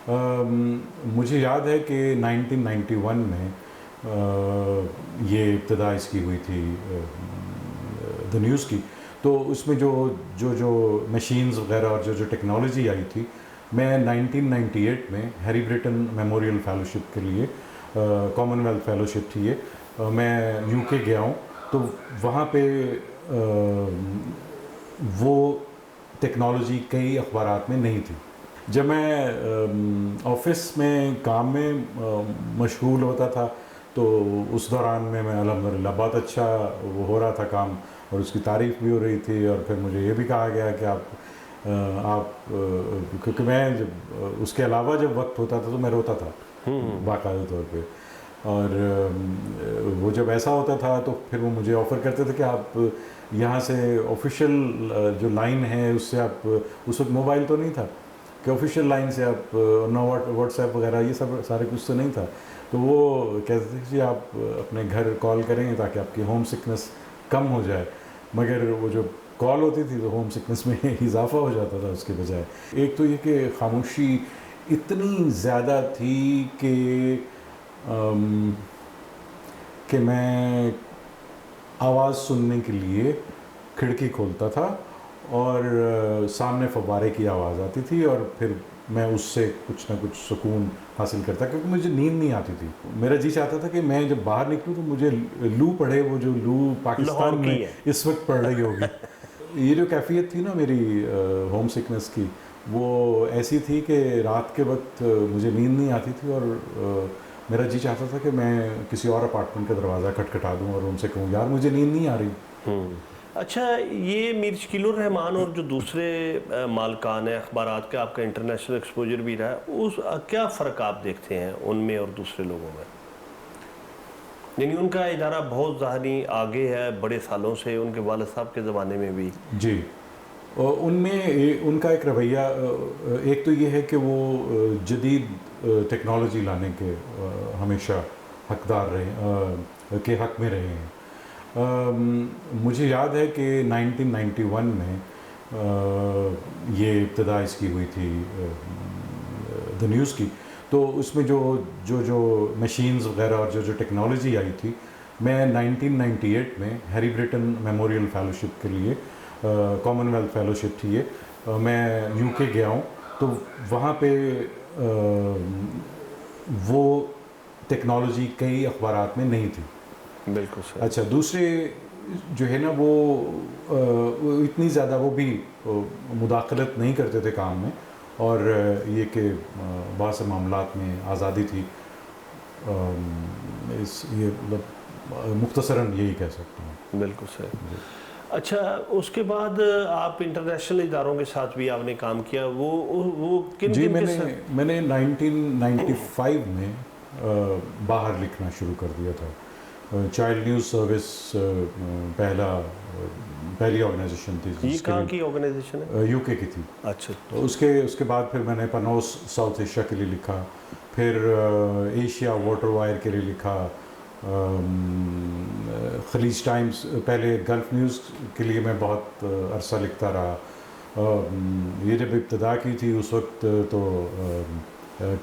मुझे याद है कि 1991 में ये इब्तिदा इसकी हुई थी द न्यूज़ की। तो उसमें जो जो जो मशीन्स वगैरह और जो जो टेक्नोलॉजी आई थी, मैं 1998 में हैरी ब्रिटन मेमोरियल फेलोशिप के लिए, कॉमनवेल्थ फेलोशिप थी ये, मैं यूके गया हूँ। तो वहाँ पे वो टेक्नोलॉजी कई अखबारात में नहीं थी। जब मैं ऑफिस में काम में मशगूल होता था, तो उस दौरान में मैं अल्हम्दुलिल्लाह बहुत अच्छा वो हो रहा था काम, और उसकी तारीफ़ भी हो रही थी। और फिर मुझे ये भी कहा गया कि क्योंकि मैं जब उसके अलावा जब वक्त होता था तो मैं रोता था बाकायदा तौर पे। और वो जब ऐसा होता था तो फिर वो मुझे ऑफ़र करते थे कि आप यहाँ से ऑफिशियल जो लाइन है उससे आप, उस वक्त मोबाइल तो नहीं था कि ऑफिशियल लाइन से आप, नो व्हाट्सएप वगैरह ये सब सारे कुछ तो नहीं था। तो वो कहते थे कि आप अपने घर कॉल करें ताकि आपकी होम सिकनेस कम हो जाए। मगर वो जो कॉल होती थी तो होम सिकनेस में इजाफा हो जाता था उसके बजाय। एक तो ये कि खामोशी इतनी ज़्यादा थी कि मैं आवाज़ सुनने के लिए खिड़की खोलता था और सामने फव्वारे की आवाज़ आती थी, और फिर मैं उससे कुछ ना कुछ सुकून हासिल करता, क्योंकि मुझे नींद नहीं आती थी। मेरा जी चाहता था कि मैं जब बाहर निकलूँ तो मुझे लू पड़े, वो जो लू पाकिस्तान लाहौर की में है। इस वक्त पड़ रही होगी। ये जो कैफियत थी ना मेरी होम सिकनेस की, वो ऐसी थी कि रात के वक्त मुझे नींद नहीं आती थी, और मेरा जी चाहता था कि मैं किसी और अपार्टमेंट का दरवाज़ा खटखटा दूं और उनसे कहूँ यार मुझे नींद नहीं आ रही। अच्छा, ये मीर शकीलुर रहमान और जो दूसरे मालकान है अखबारात के, आपका इंटरनेशनल एक्सपोजर भी रहा है, उस क्या फ़र्क आप देखते हैं उनमें और दूसरे लोगों में? यानी उनका इदारा बहुत ज़ाहरी आगे है बड़े सालों से, उनके वालिद साहब के ज़माने में भी। जी, और उनमें उनका एक रवैया, एक तो ये है कि वो जदीद टेक्नोलॉजी लाने के हमेशा हकदार रहे, के हक में रहे हैं। मुझे याद है कि 1991 में ये इब्तिदा इसकी हुई थी द न्यूज़ की। तो उसमें जो जो जो मशीन्स वगैरह और जो जो टेक्नोलॉजी आई थी, मैं 1998 में हैरी ब्रिटन मेमोरियल फेलोशिप के लिए, कॉमनवेल्थ फेलोशिप थी ये, मैं यूके गया हूँ। तो वहाँ पे वो टेक्नोलॉजी कई अखबारात में नहीं थी। बिल्कुल सर। अच्छा, दूसरे जो है ना वो इतनी ज़्यादा वो भी मुदाखलत नहीं करते थे काम में, और ये कि बहुत से मामलात में आज़ादी थी। ये मतलब मुख्तसरन यही कह सकता हूँ। बिल्कुल सर। अच्छा, उसके बाद आप इंटरनेशनल इदारों के साथ भी आपने काम किया, वो किन जी, किन के साथ? मैंने 1995 में बाहर लिखना शुरू कर दिया था। चाइल्ड न्यूज़ सर्विस पहली ऑर्गेनाइजेशन थी ये जिसके कहाँ लिए की ऑर्गेनाइजेशन है? यूके की थी। अच्छा। तो उसके बाद फिर मैंने पनोस साउथ एशिया के लिए लिखा, फिर एशिया वाटर वायर के लिए लिखा, खलीज टाइम्स, पहले गल्फ़ न्यूज़ के लिए मैं बहुत अरसा लिखता रहा। ये जब इब्तिदा की थी उस वक्त तो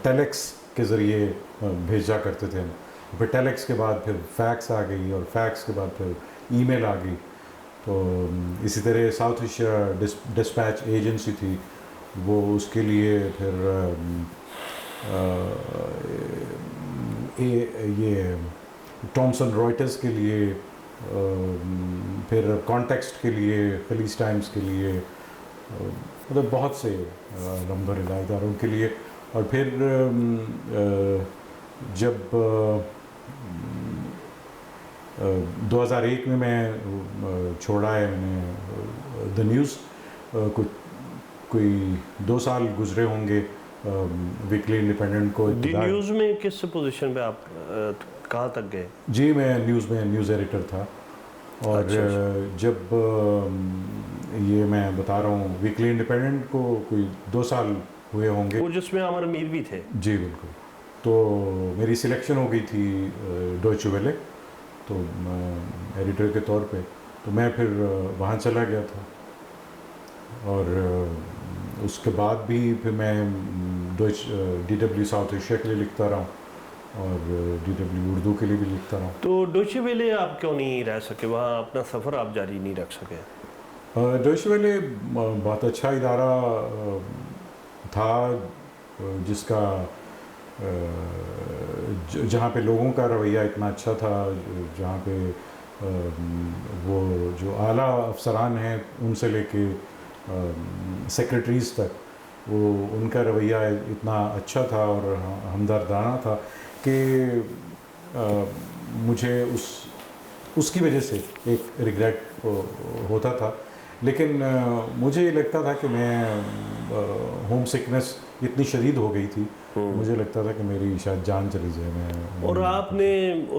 टेलेक्स के ज़रिए भेजा करते थे हम। फिर टेलेक्स के बाद फिर फैक्स आ गई, और फैक्स के बाद फिर ईमेल आ गई। तो इसी तरह साउथ एशिया डिस्पैच एजेंसी थी, वो उसके लिए फिर ये थॉमसन रॉयटर्स के लिए, फिर कॉन्टेक्स्ट के लिए, खलीज टाइम्स के लिए, मतलब बहुत से अल्हम्दुलिल्लाह इदारों के लिए। और फिर जब 2001 में मैं छोड़ा है मैंने द न्यूज़, कोई 2 साल गुजरे होंगे वीकली इंडिपेंडेंट को दी न्यूज़ में किस पोजीशन पे आप कहाँ तक गए? जी, मैं न्यूज़ में न्यूज़ एडिटर था। और अच्छा। जब ये मैं बता रहा हूँ वीकली इंडिपेंडेंट को कोई 2 साल हुए होंगे। वो जिसमें आमिर मीर भी थे। जी बिल्कुल। तो मेरी सिलेक्शन हो गई थी डॉयचे वेले, तो एडिटर के तौर पे, तो मैं फिर वहाँ चला गया था। और उसके बाद भी फिर मैं DW साउथ एशिया के लिए लिखता रहा हूँ और DW उर्दू के लिए भी लिखता रहा हूँ। तो डोइचे वेले आप क्यों नहीं रह सके वहाँ, अपना सफ़र आप जारी नहीं रख सके? डॉयचे वेले बहुत अच्छा इदारा था, जिसका जहाँ पे लोगों का रवैया इतना अच्छा था, जहाँ पे वो जो आला अफसरान हैं उनसे लेके सेक्रेटरीज़ तक, वो उनका रवैया इतना अच्छा था और हमदर्दाना था कि मुझे उसकी वजह से एक रिग्रेट होता था। लेकिन मुझे लगता था कि मैं होम सिकनेस इतनी शदीद हो गई थी, मुझे लगता था कि मेरी शायद जान चली जाए। मैं और आपने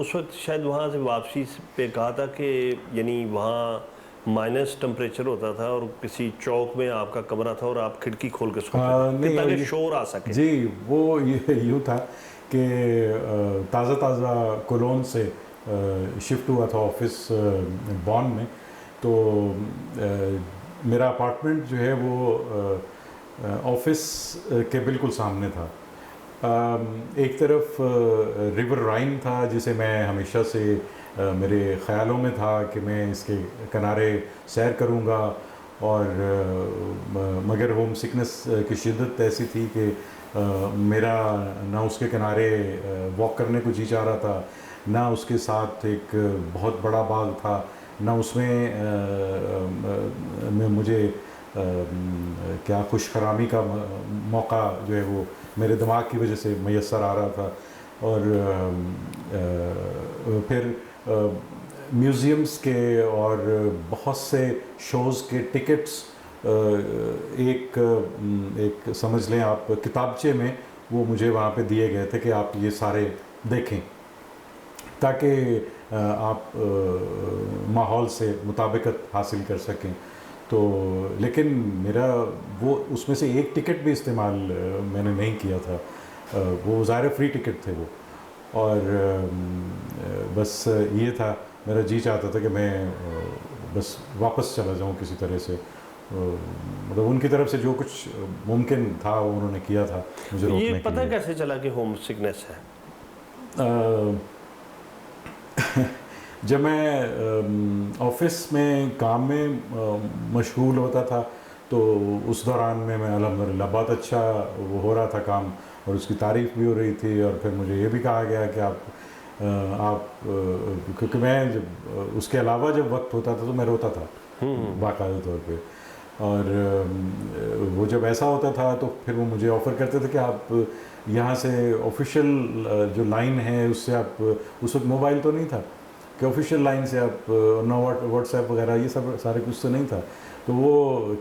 उस वक्त शायद वहाँ से वापसी पे कहा था कि यानी वहाँ माइनस टेम्परेचर होता था और किसी चौक में आपका कमरा था और आप खिड़की खोल के सोते थे कि ताकि शोर आ सके। जी, वो यूँ था कि ताज़ा ताज़ा कोलोन से शिफ्ट हुआ था ऑफिस बॉन में, तो मेरा अपार्टमेंट जो है वो ऑफिस के बिल्कुल सामने था। एक तरफ रिवर राइन था जिसे मैं हमेशा से मेरे ख़्यालों में था कि मैं इसके किनारे सैर करूँगा, और मगर होम सिकनेस की शिद्दत ऐसी थी कि मेरा ना उसके किनारे वॉक करने को जी चाह रहा था, ना उसके साथ एक बहुत बड़ा बाग था, ना उसमें में मुझे क्या खुशखरामी का मौका जो है वो मेरे दिमाग की वजह से मैसर आ रहा था। और फिर म्यूज़ियम्स के और बहुत से शोज़ के टिकट्स एक समझ लें आप किताबचे में वो मुझे वहाँ पे दिए गए थे कि आप ये सारे देखें ताकि आप माहौल से मुताबिकत हासिल कर सकें। तो लेकिन मेरा वो उसमें से एक टिकट भी इस्तेमाल मैंने नहीं किया था, वो ज़ाहिर फ्री टिकट थे वो, और बस ये था, मेरा जी चाहता था कि मैं बस वापस चला जाऊं किसी तरह से, मतलब उनकी तरफ से जो कुछ मुमकिन था वो उन्होंने किया था मुझे रोकने के लिए। ये पता कैसे चला कि होम सिकनेस है? जब मैं ऑफिस में काम में मशगूल होता था तो उस दौरान में मैं अल्हम्दुलिल्लाह बहुत अच्छा वो हो रहा था काम, और उसकी तारीफ़ भी हो रही थी, और फिर मुझे ये भी कहा गया कि आप क्योंकि मैं जब उसके अलावा जब वक्त होता था तो मैं रोता था बाकायदा तौर पे, और वो जब ऐसा होता था तो फिर वो मुझे ऑफ़र करते थे कि आप यहाँ से ऑफिशियल जो लाइन है उससे आप, उस वक्त मोबाइल तो नहीं था कि ऑफिशियल लाइन से आप ना व्हाट्सएप वगैरह ये सब सारे कुछ तो नहीं था, तो वो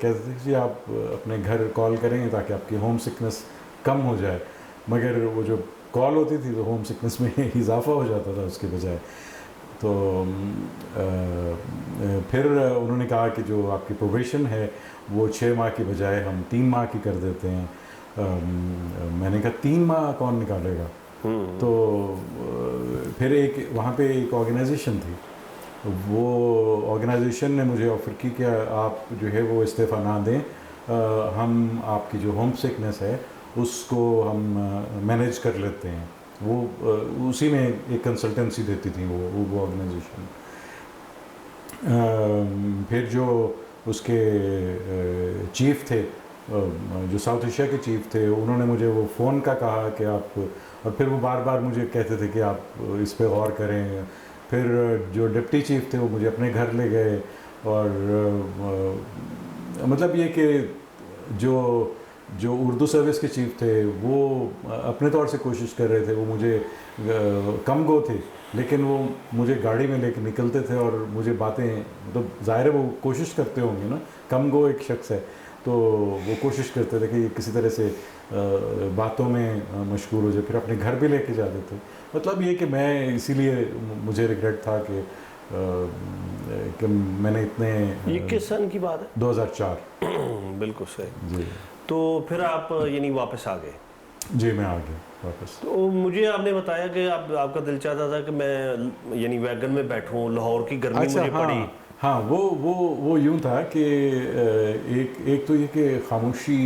कहते थे कि आप अपने घर कॉल करें ताकि आपकी होम सिकनेस कम हो जाए, मगर वो जो कॉल होती थी तो होम सिकनेस में इजाफा हो जाता था उसके बजाय। तो फिर उन्होंने कहा कि जो आपकी प्रोबेशन है वो 6 माह की बजाय हम 3 माह की कर देते हैं। मैंने कहा 3 माह कौन निकालेगा? तो फिर एक वहाँ पे एक ऑर्गेनाइजेशन थी, वो ऑर्गेनाइजेशन ने मुझे ऑफ़र की कि आप जो है वो इस्तीफ़ा ना दें, हम आपकी जो होम सिकनेस है उसको हम मैनेज कर लेते हैं। वो उसी में एक कंसल्टेंसी देती थी वो ऑर्गेनाइजेशन। फिर जो उसके चीफ़ थे, जो साउथ एशिया के चीफ़ थे, उन्होंने मुझे वो फ़ोन का कहा कि आप, और फिर वो बार बार मुझे कहते थे कि आप इस पे गौर करें। फिर जो डिप्टी चीफ़ थे वो मुझे अपने घर ले गए, और मतलब ये कि जो उर्दू सर्विस के चीफ़ थे वो अपने तौर से कोशिश कर रहे थे, वो मुझे कम गो थे लेकिन वो मुझे गाड़ी में लेके निकलते थे और मुझे बातें, मतलब ज़ाहिर है वो कोशिश करते होंगे ना, कम गो एक शख्स है तो वो कोशिश करते थे कि किसी तरह से बातों में मशगूल हो जाए, फिर अपने घर भी लेके जाते थे। मतलब ये कि मैं इसीलिए मुझे रिग्रेट था कि मैंने इतने। ये किस सन की बात है? 2004। बिल्कुल सही जी। तो फिर आप यानी वापस आ गए? जी मैं आ गया वापस। तो मुझे आपने बताया कि आपका दिल चाहता था कि मैं यानी वैगन में बैठूं, लाहौर की गर्मी अच्छा, मुझे पड़ी। हाँ वो यूँ था कि एक तो ये कि खामोशी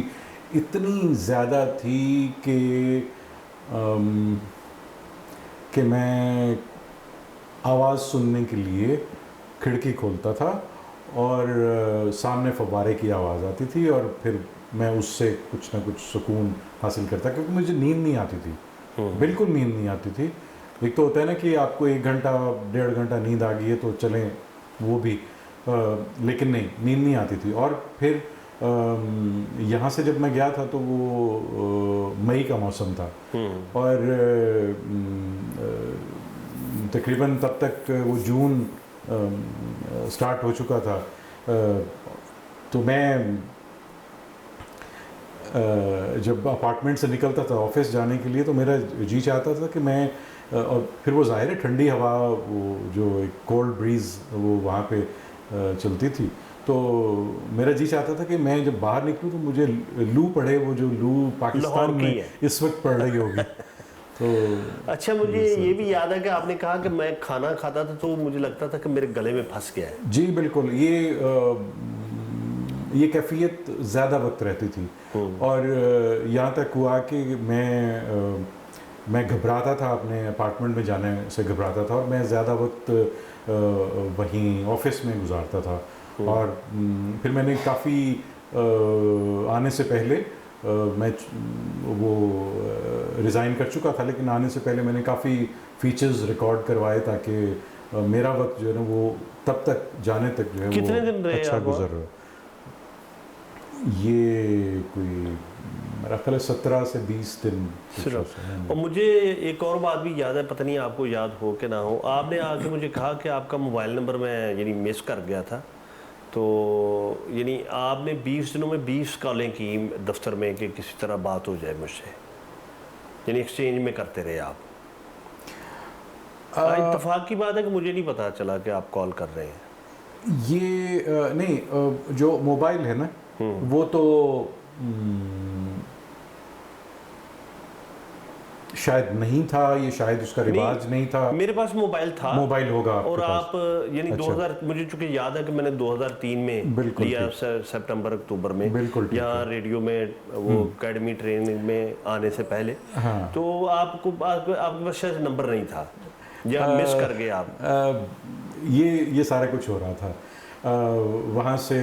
इतनी ज़्यादा थी कि मैं आवाज़ सुनने के लिए खिड़की खोलता था और सामने फव्वारे की आवाज़ आती थी और फिर मैं उससे कुछ ना कुछ सुकून हासिल करता, क्योंकि मुझे नींद नहीं आती थी, बिल्कुल नींद नहीं आती थी। एक तो होता है ना कि आपको 1 घंटा 1.5 घंटा नींद आ गई है तो चलें, वो भी लेकिन नहीं, नींद नहीं आती थी। और फिर यहाँ से जब मैं गया था तो वो मई का मौसम था और तकरीबन तब तक वो जून स्टार्ट हो चुका था। तो मैं जब अपार्टमेंट से निकलता था ऑफिस जाने के लिए तो मेरा जी चाहता था कि मैं और फिर वो ज़ाहिर है ठंडी हवा, वो जो एक कोल्ड ब्रीज़ वो वहाँ पे चलती थी, तो मेरा जी चाहता था कि मैं जब बाहर निकलूँ तो मुझे लू पड़े, वो जो लू पाकिस्तान में इस वक्त पड़ रही होगी। तो अच्छा, मुझे ये भी याद है कि आपने कहा कि मैं खाना खाता था तो मुझे लगता था कि मेरे गले में फंस गया है। जी बिल्कुल, ये कैफियत ज़्यादा वक्त रहती थी और यहाँ तक हुआ कि मैं घबराता था, अपने अपार्टमेंट में जाने से घबराता था और मैं ज़्यादा वक्त वहीं ऑफिस में गुजारता था। और फिर मैंने काफ़ी आने से पहले मैं वो रिज़ाइन कर चुका था, लेकिन आने से पहले मैंने काफ़ी फीचर्स रिकॉर्ड करवाए ताकि मेरा वक्त जो है ना वो तब तक जाने तक जो है कितने दिन रहे अच्छा गुजर रहा। ये कोई मेरा ख्याल है 17 से 20 दिन सिर्फ। और मुझे एक और बात भी याद है, पता नहीं आपको याद हो कि ना हो, आपने आके मुझे कहा कि आपका मोबाइल नंबर मैं यानी मिस कर गया था, तो यानी आपने 20 दिनों में 20 कॉलें की दफ्तर में कि किसी तरह बात हो जाए मुझसे, यानी एक्सचेंज में करते रहे आप। इत्तेफाक की बात है कि मुझे नहीं पता चला कि आप कॉल कर रहे हैं। ये नहीं, जो मोबाइल है ना वो तो शायद नहीं था, ये शायद उसका रिवाज नहीं था। मेरे पास मोबाइल था, मोबाइल होगा और आप यानी अच्छा। 2000 मुझे चूंकि याद है कि मैंने 2003 में लिया, सितंबर अक्टूबर में, यहाँ रेडियो में वो एकेडमी ट्रेनिंग में आने से पहले। हाँ। तो आपके पास शायद नंबर नहीं था या मिस कर गए आप। ये सारा कुछ हो रहा था। वहाँ से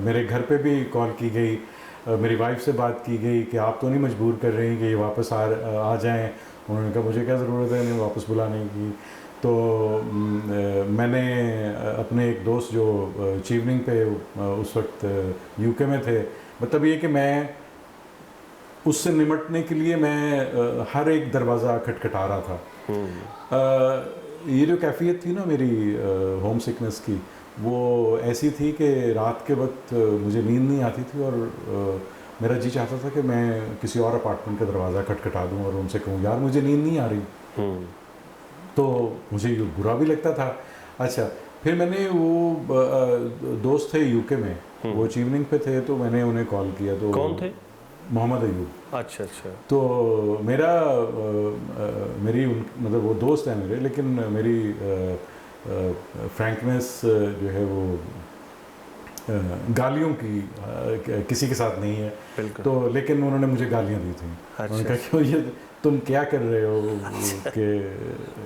मेरे घर पे भी कॉल की गई, मेरी वाइफ से बात की गई कि आप तो नहीं मजबूर कर रहे हैं कि ये वापस आ जाएं। उन्होंने कहा मुझे क्या ज़रूरत है इन्हें वापस बुलाने की। तो मैंने अपने एक दोस्त जो चीवनिंग पे उस वक्त यूके में थे, मतलब ये कि मैं उससे निमटने के लिए मैं हर एक दरवाज़ा खटखटा रहा था। ये जो कैफियत थी ना मेरी होम सिकनेस की, वो ऐसी थी कि रात के वक्त मुझे नींद नहीं आती थी और मेरा जी चाहता था कि मैं किसी और अपार्टमेंट का दरवाज़ा खटखटा दूं और उनसे कहूँ यार मुझे नींद नहीं आ रही। तो मुझे ये बुरा भी लगता था। अच्छा, फिर मैंने वो दोस्त थे यूके में, वो अचीवनिंग पे थे, तो मैंने उन्हें कॉल किया। तो कौन थे? मोहम्मद अयूब। अच्छा अच्छा। तो मेरी मतलब वो दोस्त हैं मेरे, लेकिन मेरी फ्रैंकनेस जो है वो गालियों की किसी के साथ नहीं है। तो लेकिन उन्होंने मुझे गालियाँ दी थी। उन्होंने कहा कि ये तुम क्या कर रहे हो कि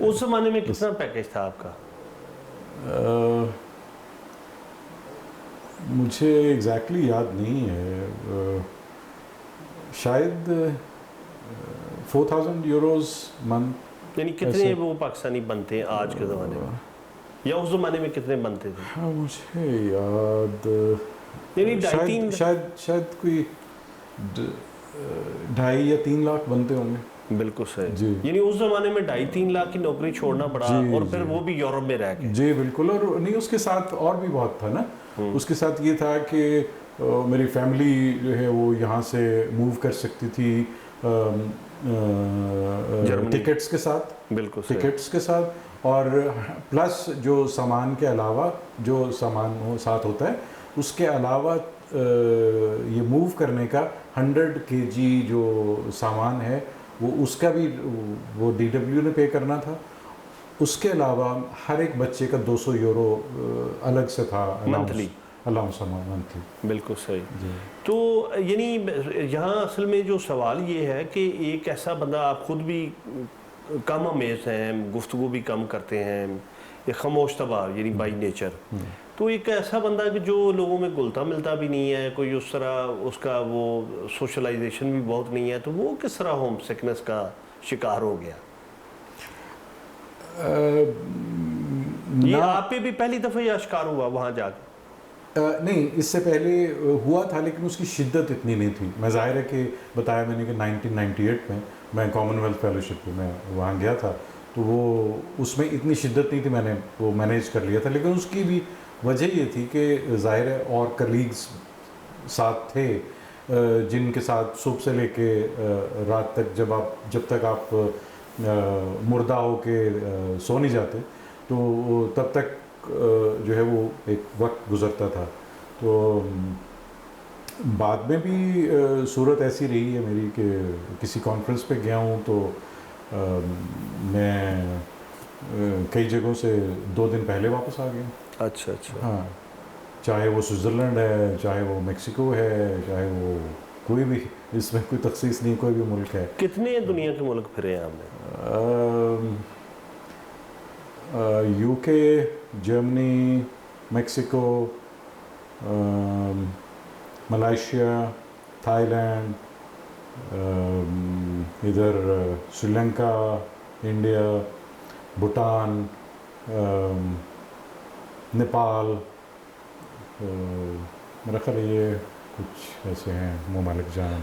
उस ज़माने में कितना पैकेज था आपका? मुझे एग्जैक्टली याद नहीं है, शायद 4000 यूरोज मंथ। यानी कितने वो पाकिस्तानी बनते हैं आज के ज़माने में, या उस ज़माने में कितने बनते थे? हाँ मुझे याद, यानी शायद कोई 2.5 या 3 लाख बनते होंगे। बिल्कुल सही। यानी उस ज़माने में 2.5-3 लाख की नौकरी छोड़ना पड़ा, और फिर वो भी यूरोप में रह के। जी बिल्कुल। और नहीं, उसके साथ और भी बहुत था ना। उसके साथ ये था कि मेरी फैमिली जो है वो यहाँ से मूव कर सकती थी टिकट्स के साथ। बिल्कुल टिकट्स के साथ, और प्लस जो सामान के अलावा जो सामान साथ होता है उसके अलावा ये मूव करने का 100 kg जो सामान है वो उसका भी वो DW ने पे करना था। उसके अलावा हर एक बच्चे का 200 यूरो अलग से था मंथली। अल्लाह मंथली। बिल्कुल सही। जी। तो यानी यहाँ असल में जो सवाल ये है कि एक ऐसा बंदा, आप खुद भी कम अमेज हैं, गुफ्तगू भी कम करते हैं, एक खामोश तबा यानी बाई नेचर, तो एक ऐसा बंदा कि जो लोगों में घुलता मिलता भी नहीं है, कोई उस तरह उसका वो सोशलाइजेशन भी बहुत नहीं है, तो वो किस तरह होम सिकनेस का शिकार हो गया? ये आप पे भी पहली दफ़ा ये शिकार हुआ वहाँ जाकर? नहीं, इससे पहले हुआ था, लेकिन उसकी शिद्दत इतनी नहीं थी। मैं ज़ाहिर है कि बताया मैंने कि 1998 में मैं कॉमनवेल्थ फेलोशिप में वहाँ गया था, तो वो उसमें इतनी शिद्दत नहीं थी, मैंने वो मैनेज कर लिया था। लेकिन उसकी भी वजह ये थी कि ज़ाहिर है और कलीग्स साथ थे जिनके साथ सुबह से लेके रात तक, जब तक आप मुर्दा हो के सो नहीं जाते, तो तब तक जो है वो एक वक्त गुज़रता था। तो बाद में भी सूरत ऐसी रही है मेरी कि किसी कॉन्फ्रेंस पे गया हूँ तो मैं कई जगहों से 2 दिन पहले वापस आ गया। अच्छा अच्छा। हाँ, चाहे वो स्विट्ज़रलैंड है, चाहे वो मेक्सिको है, चाहे वो कोई भी, इसमें कोई तखसीस नहीं, कोई भी मुल्क है। कितने दुनिया के मुल्क फिरे हैं आपने? UK, Germany, Mexico, Malaysia, Thailand, इधर श्रीलंका, इंडिया, भूटान, नेपाल, मेरा ख्याल ये कुछ ऐसे हैं ममालिक जहाँ।